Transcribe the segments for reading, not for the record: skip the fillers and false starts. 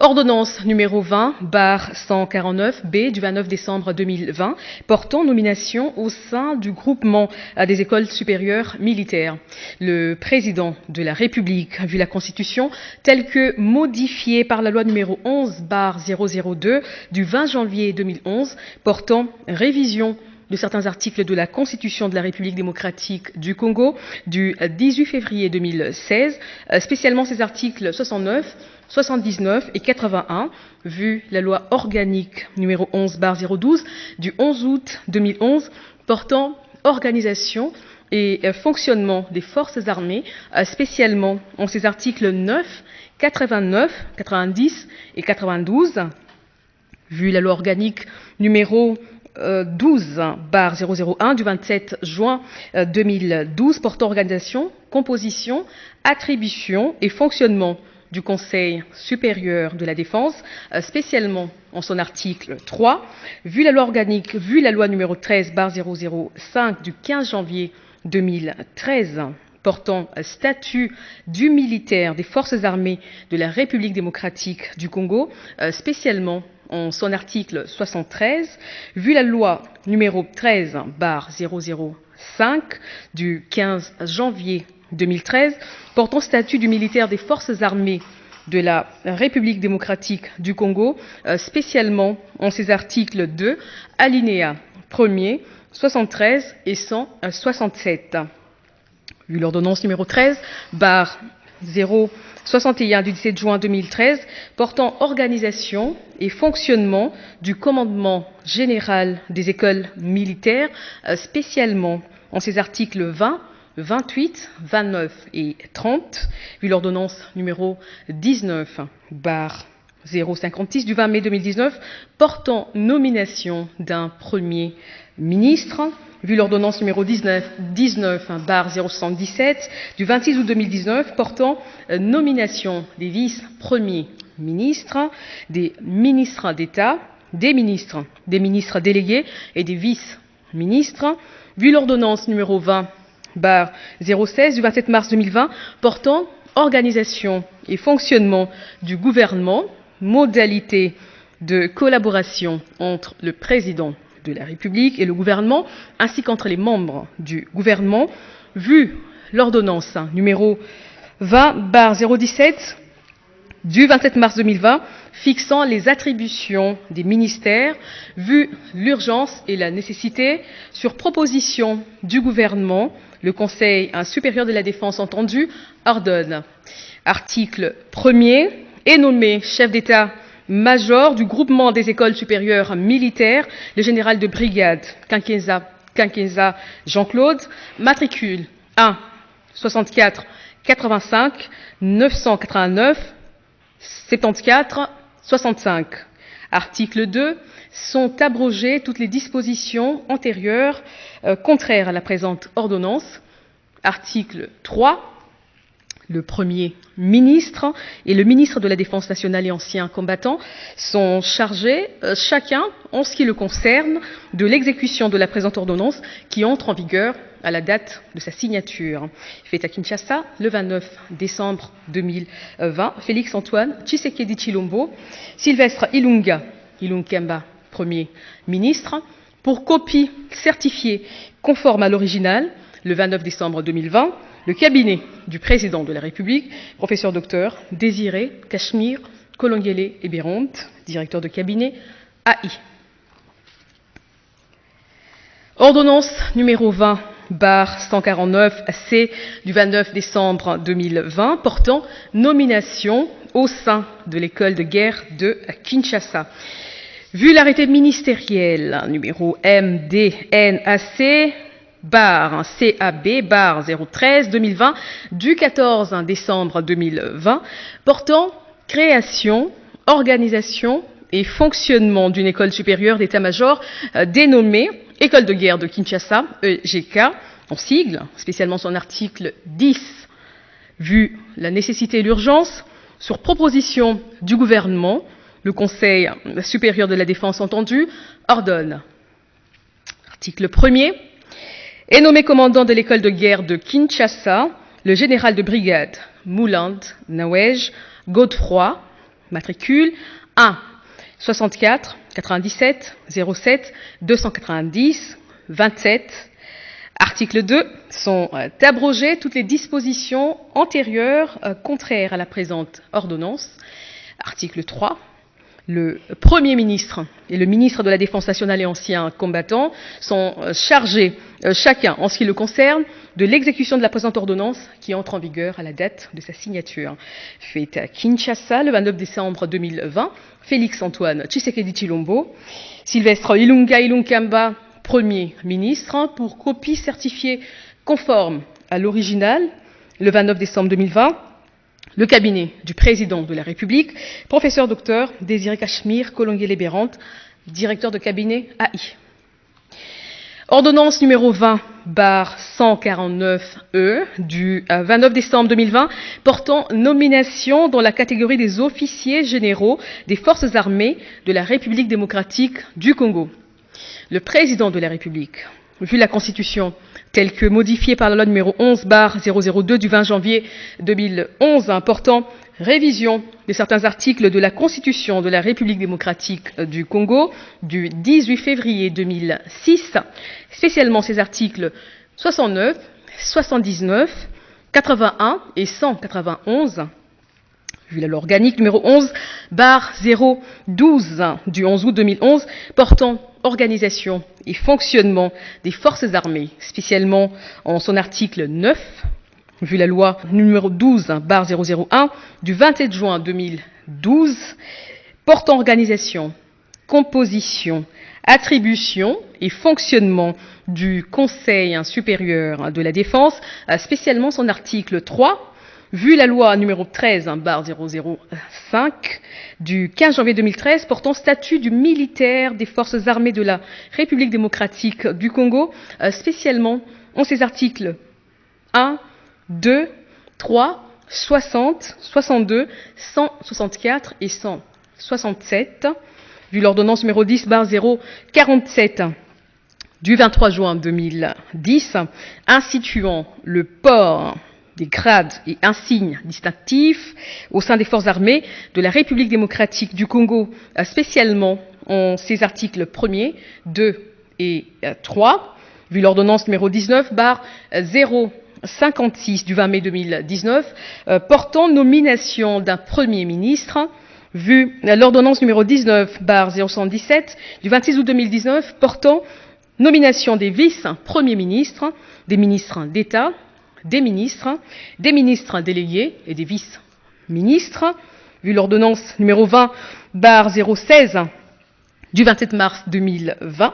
Ordonnance numéro 20/149-B du 29 décembre 2020 portant nomination au sein du groupement des écoles supérieures militaires. Le président de la République, vu la Constitution telle que modifiée par la loi numéro 11/002 du 20 janvier 2011 portant révision de certains articles de la Constitution de la République démocratique du Congo du 18 février 2016, spécialement ces articles 69, 79 et 81, vu la loi organique numéro 11/012 du 11 août 2011 portant organisation et fonctionnement des forces armées, spécialement en ses articles 9, 89, 90 et 92, vu la loi organique numéro 12/001 du 27 juin 2012 portant organisation, composition, attribution et fonctionnement du Conseil supérieur de la défense, spécialement en son article 3, vu la loi organique, vu la loi numéro 13/005 du 15 janvier 2013 portant statut du militaire des forces armées de la République démocratique du Congo, spécialement en son article 73, vu la loi numéro 13/005 du 15 janvier 2013 portant statut du militaire des forces armées de la République démocratique du Congo, spécialement en ses articles 2, alinéa 1er, 73 et 167. Vu l'ordonnance numéro 13/061 du 17 juin 2013 portant organisation et fonctionnement du commandement général des écoles militaires, spécialement en ses articles 20, 28, 29 et 30, vu l'ordonnance numéro 19/056 du 20 mai 2019 portant nomination d'un Premier ministre, vu l'ordonnance numéro 19/077 du 26 août 2019 portant nomination des vice-premiers ministres, des ministres d'État, des ministres délégués et des vice-ministres, vu l'ordonnance numéro 20/016 du 27 mars 2020 portant organisation et fonctionnement du gouvernement, modalités de collaboration entre le président de la République et le gouvernement, ainsi qu'entre les membres du gouvernement, vu l'ordonnance numéro 20/017 du 27 mars 2020 fixant les attributions des ministères, vu l'urgence et la nécessité, sur proposition du gouvernement, le Conseil supérieur de la défense entendu ordonne. Article 1er, est nommé chef d'état-major du groupement des écoles supérieures militaires, le général de brigade Quinqueza Jean-Claude, matricule 1 64 85 989 74 65. Article 2. Sont abrogées toutes les dispositions antérieures contraires à la présente ordonnance. Article 3. Le Premier ministre et le ministre de la Défense nationale et anciens combattants sont chargés, chacun, en ce qui le concerne, de l'exécution de la présente ordonnance qui entre en vigueur à la date de sa signature. Fait à Kinshasa le 29 décembre 2020, Félix Antoine Tshisekedi Tshilombo, Sylvestre Ilunkemba, Premier ministre, pour copie certifiée conforme à l'original, le 29 décembre 2020, le cabinet du président de la République, professeur docteur Désiré Cachemire Kolongele Eberonte, directeur de cabinet AI. Ordonnance numéro 20/149-C du 29 décembre 2020 portant nomination au sein de l'école de guerre de Kinshasa. Vu l'arrêté ministériel numéro MDNAC CAB/013-2020 du 14 décembre 2020 portant création, organisation et fonctionnement d'une école supérieure d'état-major dénommée École de guerre de Kinshasa, EGK, en sigle, spécialement son article 10, vu la nécessité et l'urgence, sur proposition du gouvernement, le Conseil supérieur de la défense entendu ordonne. Article 1er. Est nommé commandant de l'école de guerre de Kinshasa le général de brigade Mouland Nawej Godefroy matricule 1 64 97 07 290 27. Article 2, sont abrogées toutes les dispositions antérieures contraires à la présente ordonnance. Article 3, le Premier ministre et le ministre de la Défense nationale et anciens combattants sont chargés, chacun en ce qui le concerne, de l'exécution de la présente ordonnance qui entre en vigueur à la date de sa signature. Fait à Kinshasa le 29 décembre 2020, Félix-Antoine Tshisekedi Tshilombo, Sylvestre Ilunga Ilunkamba, Premier ministre, pour copie certifiée conforme à l'original, le 29 décembre 2020, le cabinet du président de la République, professeur docteur Désiré Cachemire Kolongué-Libérante, directeur de cabinet AI. Ordonnance numéro 20/149/E du 29 décembre 2020 portant nomination dans la catégorie des officiers généraux des forces armées de la République démocratique du Congo. Le président de la République, vu la Constitution telle que modifiée par la loi numéro 11/002 du 20 janvier 2011 portant révision de certains articles de la Constitution de la République démocratique du Congo du 18 février 2006, spécialement ces articles 69, 79, 81 et 191, vu la loi organique numéro 11/012 du 11 août 2011 portant organisation et fonctionnement des forces armées, spécialement en son article 9, vu la loi numéro 12/001 du 27 juin 2012 portant organisation, composition, attribution et fonctionnement du Conseil supérieur de la défense, spécialement son article 3, vu la loi numéro 13/005 du 15 janvier 2013 portant statut du militaire des forces armées de la République démocratique du Congo, spécialement en ses articles 1, 2, 3, 60, 62, 164 et 167, vu l'ordonnance numéro 10/047 du 23 juin 2010, instituant le port des grades et insignes distinctifs au sein des forces armées de la République démocratique du Congo, spécialement en ses articles 1er, 2 et 3, vu l'ordonnance numéro 19/056 du 20 mai 2019, portant nomination d'un Premier ministre, vu l'ordonnance numéro 19/077 du 26 août 2019, portant nomination des vice-premiers ministres, des ministres d'État, des ministres délégués et des vice-ministres, vu l'ordonnance numéro 20/016 du 27 mars 2020,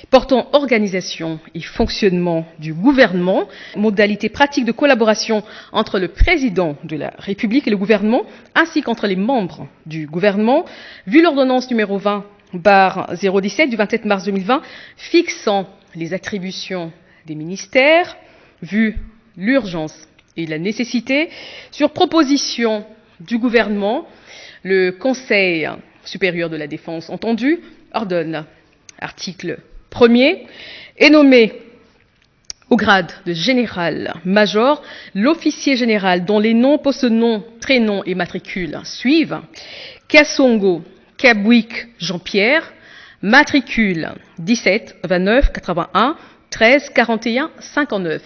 portant organisation et fonctionnement du gouvernement, modalités pratiques de collaboration entre le président de la République et le gouvernement, ainsi qu'entre les membres du gouvernement, vu l'ordonnance numéro 20/017 du 27 mars 2020, fixant les attributions des ministères, vu l'urgence et la nécessité, sur proposition du gouvernement, le Conseil supérieur de la défense entendu ordonne, article 1er, est nommé au grade de général-major l'officier général dont les noms, poste-noms, prénoms et matricules suivent: Kassongo Kabwik Jean-Pierre, matricule 17 29 81 13 41 59.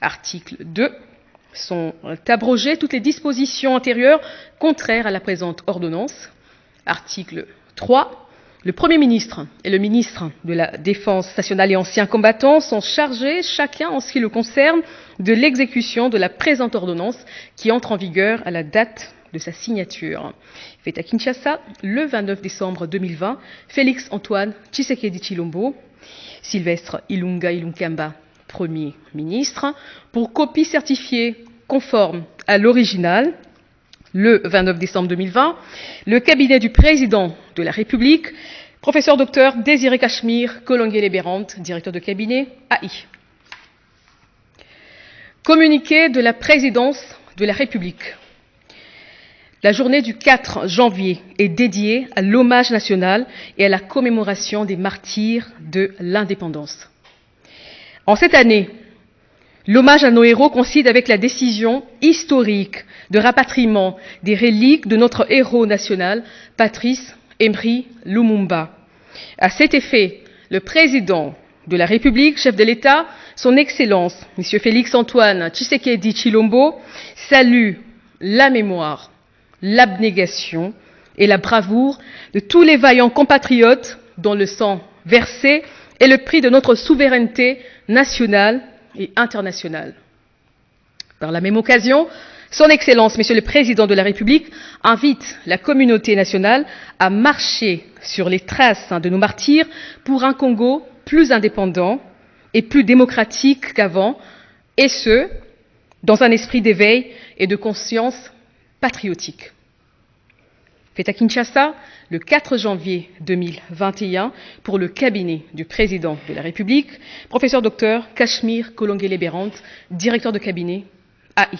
Article 2. Sont abrogées toutes les dispositions antérieures contraires à la présente ordonnance. Article 3. Le Premier ministre et le ministre de la Défense nationale et anciens combattants sont chargés, chacun en ce qui le concerne, de l'exécution de la présente ordonnance qui entre en vigueur à la date de sa signature. Fait à Kinshasa le 29 décembre 2020, Félix-Antoine Tshisekedi Tshilombo, Sylvestre Ilunga Ilunkamba, Premier ministre, pour copie certifiée conforme à l'original, le 29 décembre 2020, le cabinet du président de la République, professeur docteur Désiré Cachemire Kolongué-Libérante, directeur de cabinet AI. Communiqué de la présidence de la République. La journée du 4 janvier est dédiée à l'hommage national et à la commémoration des martyrs de l'indépendance. En cette année L'hommage à nos héros coïncide avec la décision historique de rapatriement des reliques de notre héros national, Patrice Emery Lumumba. À cet effet, le président de la République, chef de l'État, son Excellence, M. Félix-Antoine Tshisekedi Tshilombo, salue la mémoire, l'abnégation et la bravoure de tous les vaillants compatriotes dont le sang versé est le prix de notre souveraineté nationale et internationale. Par la même occasion, Son Excellence, Monsieur le Président de la République, invite la communauté nationale à marcher sur les traces de nos martyrs pour un Congo plus indépendant et plus démocratique qu'avant, et ce, dans un esprit d'éveil et de conscience patriotique. Fait à Kinshasa, le 4 janvier 2021, pour le cabinet du Président de la République, professeur Dr Cachemire Kolongele-Bérante, directeur de cabinet AI.